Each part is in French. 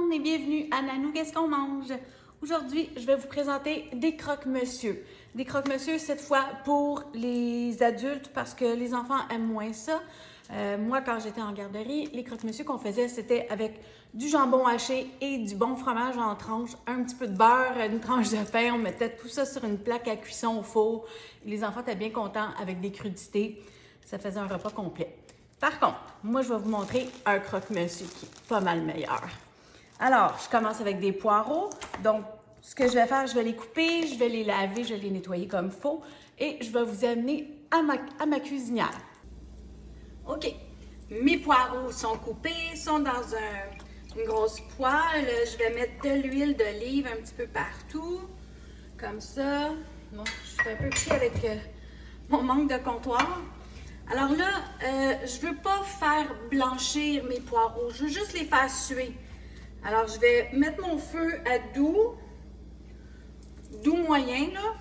monde et bienvenue à Nanou, qu'est-ce qu'on mange? Aujourd'hui, je vais vous présenter des croque-monsieur. Des croque-monsieur cette fois pour les adultes parce que les enfants aiment moins ça. Moi, quand j'étais en garderie, les croque-monsieur qu'on faisait, c'était avec du jambon haché et du bon fromage en tranches, un petit peu de beurre, une tranche de pain. On mettait tout ça sur une plaque à cuisson au four. Les enfants étaient bien contents avec des crudités. Ça faisait un repas complet. Par contre, moi, je vais vous montrer un croque-monsieur qui est pas mal meilleur. Alors, je commence avec des poireaux. Donc, ce que je vais faire, je vais les couper, je vais les laver, je vais les nettoyer comme il faut et je vais vous amener à ma cuisinière. OK. Mes poireaux sont coupés, sont dans une grosse poêle. Je vais mettre de l'huile d'olive un petit peu partout, comme ça. Bon, je suis un peu pris avec mon manque de comptoir. Alors là, je veux pas faire blanchir mes poireaux, je veux juste les faire suer. Alors, je vais mettre mon feu à doux moyen, là.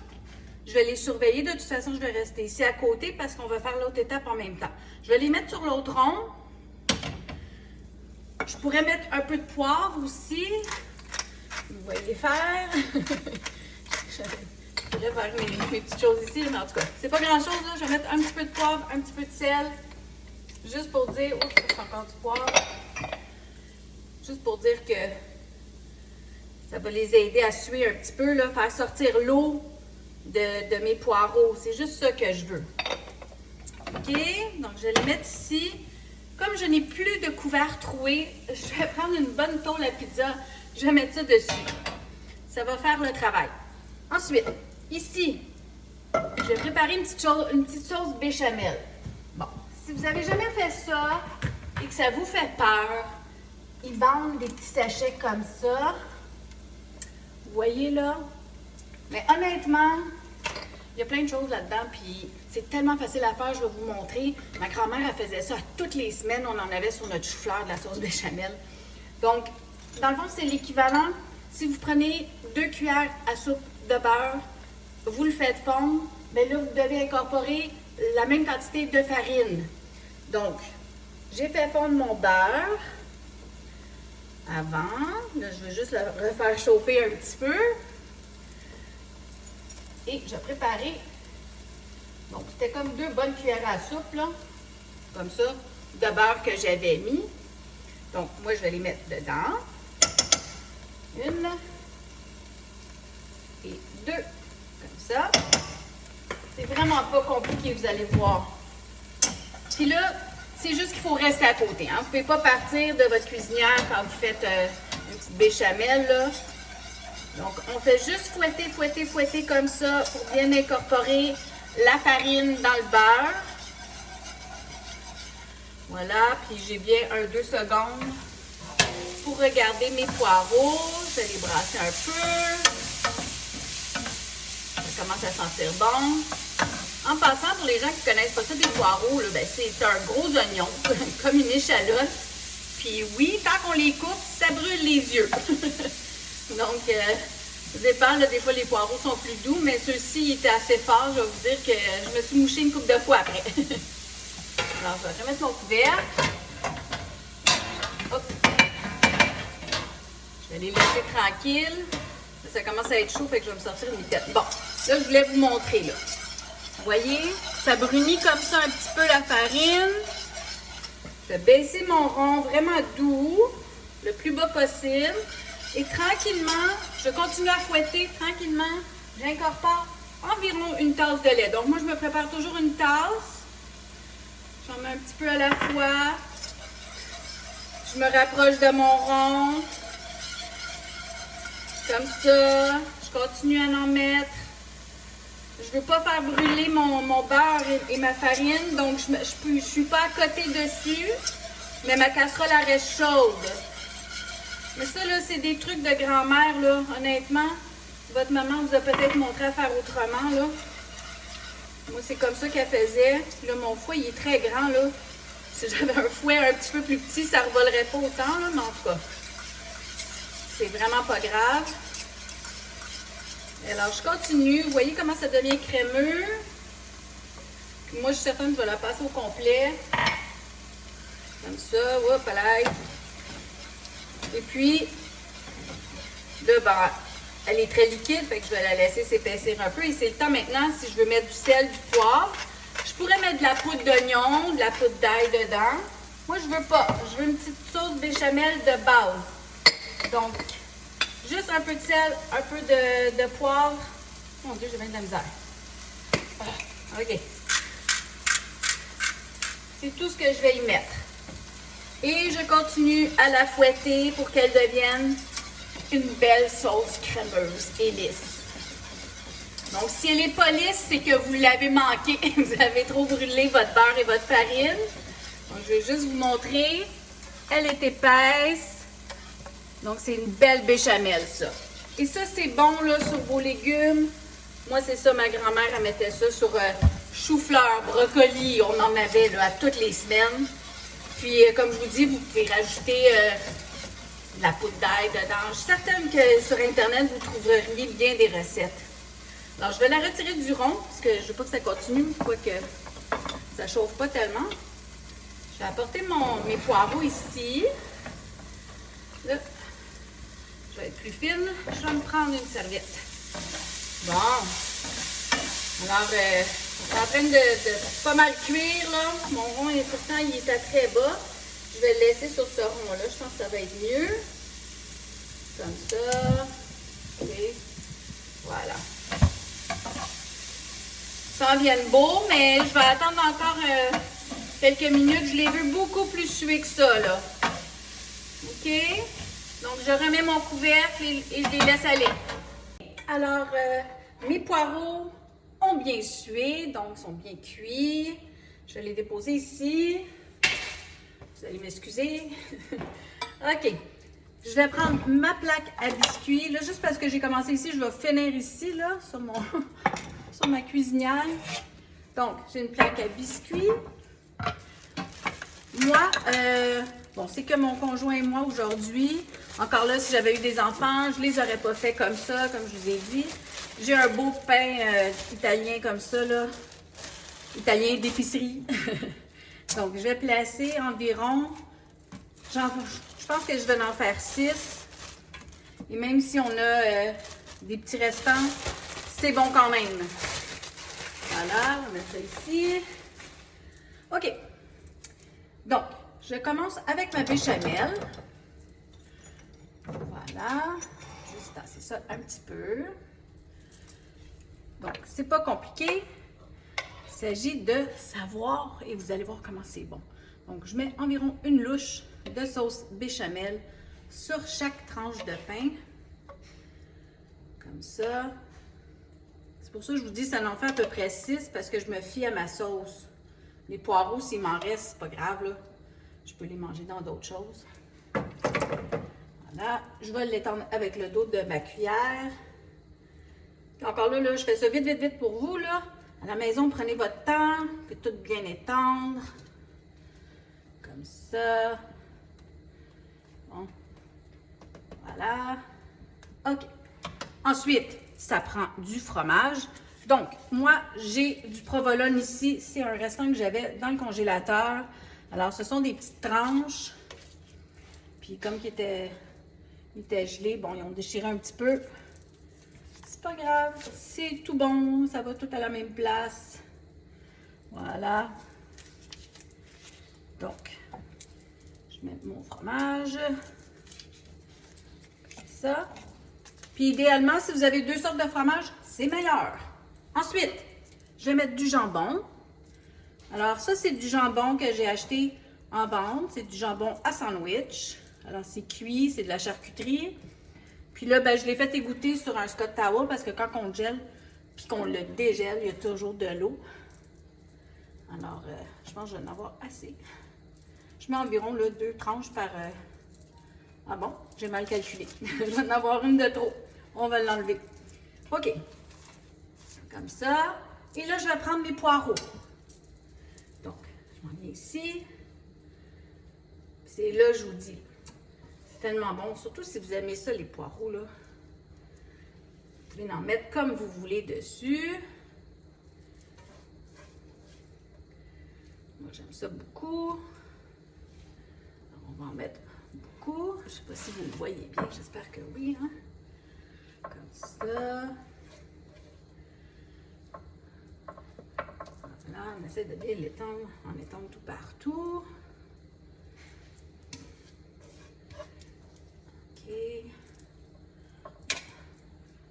Je vais les surveiller. De toute façon, je vais rester ici à côté parce qu'on va faire l'autre étape en même temps. Je vais les mettre sur l'autre rond. Je pourrais mettre un peu de poivre aussi. Vous voyez faire. Je pourrais faire mes petites choses ici, mais en tout cas, c'est pas grand-chose, là. Je vais mettre un petit peu de poivre, un petit peu de sel. Juste pour dire... Oh, c'est encore du poivre. Juste pour dire que ça va les aider à suer un petit peu, là, faire sortir l'eau de mes poireaux. C'est juste ça que je veux. OK? Donc, je vais les mettre ici. Comme je n'ai plus de couvert troué, je vais prendre une bonne tôle à pizza. Je vais mettre ça dessus. Ça va faire le travail. Ensuite, ici, je vais préparer une petite sauce béchamel. Bon, si vous n'avez jamais fait ça et que ça vous fait peur, ils vendent des petits sachets comme ça. Vous voyez là? Mais honnêtement, il y a plein de choses là-dedans, puis c'est tellement facile à faire, je vais vous montrer. Ma grand-mère, elle faisait ça toutes les semaines, on en avait sur notre chou-fleur de la sauce béchamel. Donc, dans le fond, c'est l'équivalent. Si vous prenez 2 cuillères à soupe de beurre, vous le faites fondre, bien là, vous devez incorporer la même quantité de farine. Donc, j'ai fait fondre mon beurre avant. Là, je veux juste le refaire chauffer un petit peu. Et je vais préparer. Donc, c'était comme 2 bonnes cuillères à soupe, là. Comme ça, de beurre que j'avais mis. Donc, moi, je vais les mettre dedans. 1 et 2. Comme ça. C'est vraiment pas compliqué, vous allez voir. Puis là, c'est juste qu'il faut rester à côté. Hein? Vous ne pouvez pas partir de votre cuisinière quand vous faites une petite béchamel, là. Donc, on fait juste fouetter comme ça pour bien incorporer la farine dans le beurre. Voilà, puis j'ai bien 1-2 secondes pour regarder mes poireaux. Je vais les brasser un peu. Ça commence à sentir bon. En passant, pour les gens qui ne connaissent pas ça, des poireaux, là, ben, c'est un gros oignon, comme une échalote. Puis oui, quand on les coupe, ça brûle les yeux. Donc, ça dépend, là, des fois les poireaux sont plus doux, mais ceux-ci étaient assez forts. Je vais vous dire que je me suis mouchée une couple de fois après. Alors, je vais remettre mon couvercle. Hop. Je vais les laisser tranquilles. Là, ça commence à être chaud, fait que je vais me sortir une tête. Bon, là, je voulais vous montrer, là. Vous voyez, ça brunit comme ça un petit peu la farine. Je vais baisser mon rond vraiment doux, le plus bas possible. Et tranquillement, je continue à fouetter tranquillement. J'incorpore environ une tasse de lait. Donc moi, je me prépare toujours une tasse. J'en mets un petit peu à la fois. Je me rapproche de mon rond. Comme ça. Je continue à en mettre. Je ne veux pas faire brûler mon beurre et ma farine, donc je ne suis pas à côté dessus, mais ma casserole elle reste chaude. Mais ça, là, c'est des trucs de grand-mère, là, honnêtement. Votre maman vous a peut-être montré à faire autrement, là. Moi, c'est comme ça qu'elle faisait. Là, mon fouet, il est très grand, là. Si j'avais un fouet un petit peu plus petit, ça ne revolerait pas autant, là, mais en tout cas, c'est vraiment pas grave. Alors, je continue. Vous voyez comment ça devient crémeux. Puis moi, je suis certaine que je vais la passer au complet. Comme ça. Hop, là. Et puis, Là, ben, elle est très liquide, fait que je vais la laisser s'épaissir un peu. Et c'est le temps maintenant, si je veux mettre du sel, du poivre. Je pourrais mettre de la poudre d'oignon, de la poudre d'ail dedans. Moi, je veux pas. Je veux une petite sauce béchamel de base. Donc, juste un peu de sel, un peu de poivre. Mon Dieu, j'ai bien de la misère. OK. C'est tout ce que je vais y mettre. Et je continue à la fouetter pour qu'elle devienne une belle sauce crémeuse et lisse. Donc, si elle n'est pas lisse, c'est que vous l'avez manqué. Vous avez trop brûlé votre beurre et votre farine. Donc, je vais juste vous montrer. Elle est épaisse. Donc, c'est une belle béchamel, ça. Et ça, c'est bon, là, sur vos légumes. Moi, c'est ça, ma grand-mère, elle mettait ça sur chou-fleur, brocoli. On en avait, là, à toutes les semaines. Puis, comme je vous dis, vous pouvez rajouter de la poudre d'ail dedans. Je suis certaine que sur Internet, vous trouveriez bien des recettes. Alors, je vais la retirer du rond, parce que je ne veux pas que ça continue, quoique ça ne chauffe pas tellement. Je vais apporter mes poireaux ici. Là, je vais être plus fine. Je vais me prendre une serviette. Bon. Alors, c'est en train de pas mal cuire, là. Mon rond, pourtant, il est à très bas. Je vais le laisser sur ce rond-là. Je pense que ça va être mieux. Comme ça. OK. Voilà. Ça en vient beau, mais je vais attendre encore quelques minutes. Je l'ai vu beaucoup plus suer que ça, là. OK? Donc, je remets mon couvercle et je les laisse aller. Alors, mes poireaux ont bien sué, donc sont bien cuits. Je vais les déposer ici. Vous allez m'excuser. OK. Je vais prendre ma plaque à biscuits. Là, juste parce que j'ai commencé ici, je vais finir ici, là, sur ma cuisinière. Donc, j'ai une plaque à biscuits. Moi, bon, c'est que mon conjoint et moi aujourd'hui. Encore là, si j'avais eu des enfants, je les aurais pas fait comme ça, comme je vous ai dit. J'ai un beau pain italien comme ça, là. Italien d'épicerie. Donc, je vais placer environ, je pense que je vais en faire 6. Et même si on a des petits restants, c'est bon quand même. Voilà, on va mettre ça ici. OK. Donc, je commence avec ma béchamel. Voilà. Juste tasser ça un petit peu. Donc, c'est pas compliqué. Il s'agit de savoir et vous allez voir comment c'est bon. Donc, je mets environ une louche de sauce béchamel sur chaque tranche de pain. Comme ça. C'est pour ça que je vous dis, ça en fait à peu près 6 parce que je me fie à ma sauce. Les poireaux, s'il m'en reste, c'est pas grave, là. Je peux les manger dans d'autres choses. Voilà. Je vais l'étendre avec le dos de ma cuillère. Encore là, je fais ça vite, vite, vite pour vous, là. À la maison, prenez votre temps. Faites tout bien étendre. Comme ça. Bon. Voilà. OK. Ensuite, ça prend du fromage. Donc, moi, j'ai du provolone ici. C'est un restant que j'avais dans le congélateur. Alors, ce sont des petites tranches. Puis, comme il était gelé, bon, ils ont déchiré un petit peu. C'est pas grave. C'est tout bon. Ça va tout à la même place. Voilà. Donc, je mets mon fromage. Comme ça. Puis idéalement, si vous avez 2 sortes de fromage, c'est meilleur. Ensuite, je vais mettre du jambon. Alors ça, c'est du jambon que j'ai acheté en vente. C'est du jambon à sandwich. Alors c'est cuit, c'est de la charcuterie. Puis là, ben, je l'ai fait égoutter sur un Scott Towel parce que quand on le gèle puis qu'on le dégèle, il y a toujours de l'eau. Alors, je pense que je vais en avoir assez. Je mets environ là, 2 tranches par... Ah bon, j'ai mal calculé. Je vais en avoir une de trop. On va l'enlever. OK. Comme ça. Et là, je vais prendre mes poireaux. Donc, je m'en viens ici. C'est là, je vous dis. C'est tellement bon. Surtout si vous aimez ça, les poireaux, là. Vous pouvez en mettre comme vous voulez dessus. Moi, j'aime ça beaucoup. Alors, on va en mettre beaucoup. Je ne sais pas si vous le voyez bien. J'espère que oui. Hein? Comme ça. Là, on essaie de bien l'étendre en étendre tout partout. OK.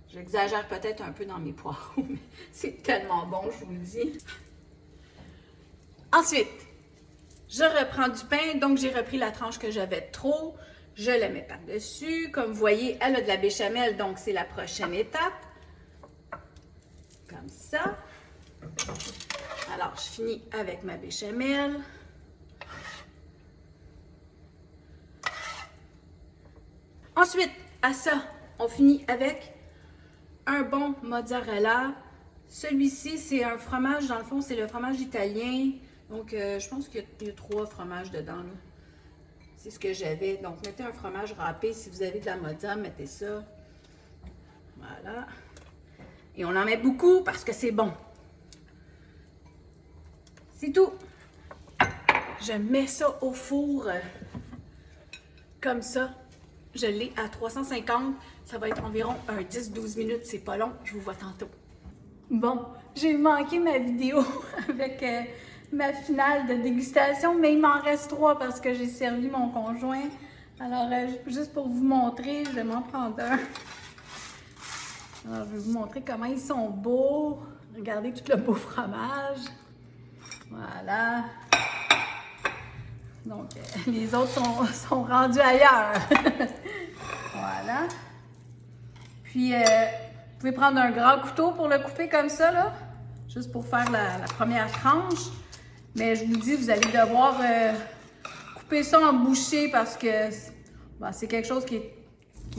J'exagère peut-être un peu dans mes poireaux, mais c'est tellement bon, je vous le dis. Ensuite, je reprends du pain, donc j'ai repris la tranche que j'avais trop. Je la mets par-dessus. Comme vous voyez, elle a de la béchamel, donc c'est la prochaine étape. Comme ça. Alors, je finis avec ma béchamel. Ensuite, à ça, on finit avec un bon mozzarella. Celui-ci, c'est un fromage, dans le fond, c'est le fromage italien. Donc, je pense qu'il y a 3 fromages dedans. C'est ce que j'avais. Donc, mettez un fromage râpé. Si vous avez de la mozza, mettez ça. Voilà. Et on en met beaucoup parce que c'est bon. C'est tout. Je mets ça au four comme ça. Je l'ai à 350. Ça va être environ un 10-12 minutes. C'est pas long. Je vous vois tantôt. Bon, j'ai manqué ma vidéo avec ma finale de dégustation, mais il m'en reste 3 parce que j'ai servi mon conjoint. Alors, juste pour vous montrer, je vais m'en prendre un. Alors, je vais vous montrer comment ils sont beaux. Regardez tout le beau fromage. Voilà. Donc, les autres sont rendus ailleurs. Voilà. Puis, vous pouvez prendre un grand couteau pour le couper comme ça, là. Juste pour faire la première tranche. Mais je vous dis, vous allez devoir couper ça en bouchées parce que c'est quelque chose qui est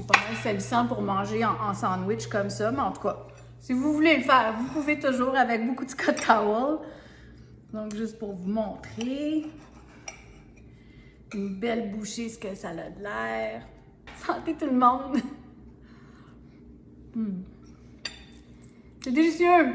pas mal salissant pour manger en sandwich comme ça. Mais en tout cas, si vous voulez le faire, vous pouvez toujours avec beaucoup de Scott Towel. Donc, juste pour vous montrer. Une belle bouchée, ce que ça a de l'air. Santé tout le monde! C'est délicieux!